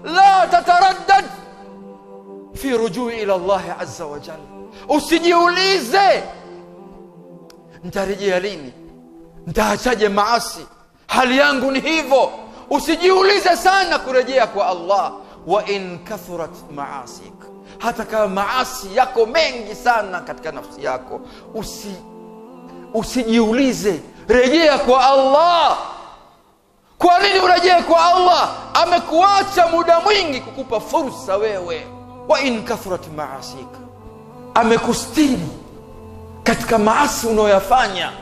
la tataraddad fi rujui ila Allah azza wa jalla. Usijiulize nitarejea lini, nitaachaje maasi, hali yangu ni hivyo. Usijiulize sana kurejea kwa Allah. Wa in kathurat maasik, hata kama maasi yako mengi sana katika nafsi yako, usijiulize, rejea kwa Allah. Kwa nini urejee kwa Allah? Amekuacha muda mwingi kukupa fursa wewe. Wa in kathurat maasik, amekustiri katika maasi unayoyafanya.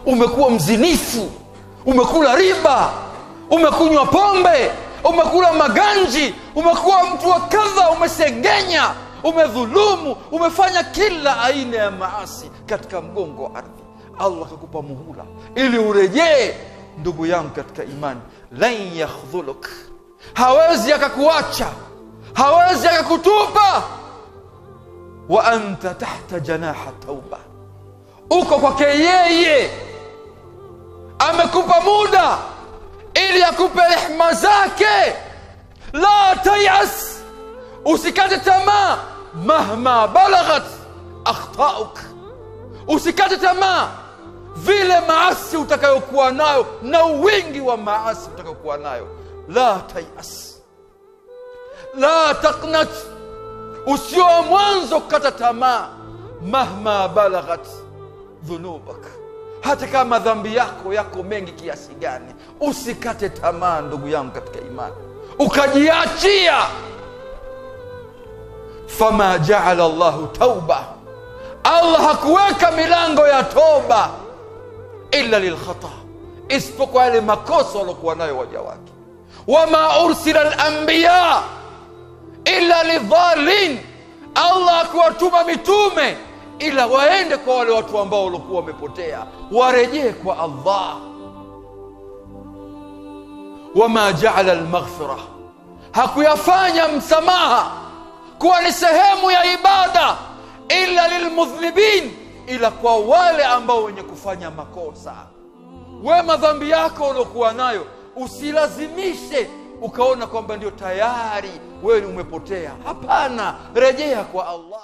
Umekuwa mzinifu, umekula riba, umekunywa pombe, umekula maganji, umekuwa mtu wa kadha, umesengenya, umedhulumu, umefanya kila aina ya maasi katika mgongo wa ardhi. Allah akakupa muhula ili urejee. Ndugu yangu katika imani, lan yakhdhuluk, hawezi akakuacha, hawezi akakutupa. Wa anta tahta janaha tauba, uko kwake yeye. Amekupa muda ili akupe rehema zake. La tayas, usikate tamaa. Mahma balaghat akhtauk, usikate tamaa. Vile maasi utakayokuwa nayo na wingi wa maasi utakayokuwa nayo, la tayas, la taqnat, usio mwanzo kukata tamaa. Mahma balaghat dhunubak, hata kama dhambi yako mengi kiasi gani, usikate tamaa ndugu yangu katika imani, ukajiachia. Fama ja'ala Allahu tauba, Allah hakuweka milango ya toba illa lilkhata, isipokuwa yale makosa waliokuwa nayo waja wake. Wama ursila al-anbiya illa lidhalin, Allah hakuwatuma mitume ila waende kwa wale watu ambao walikuwa wamepotea, warejee kwa Allah. Wama ja'ala al-maghfira, hakuyafanya msamaha kuwa ni sehemu ya ibada illa lilmudhnibin, ila kwa wale ambao wenye kufanya makosa. Wewe madhambi yako uliokuwa nayo usilazimishe ukaona kwamba ndio tayari wewe umepotea. Hapana, rejea kwa Allah.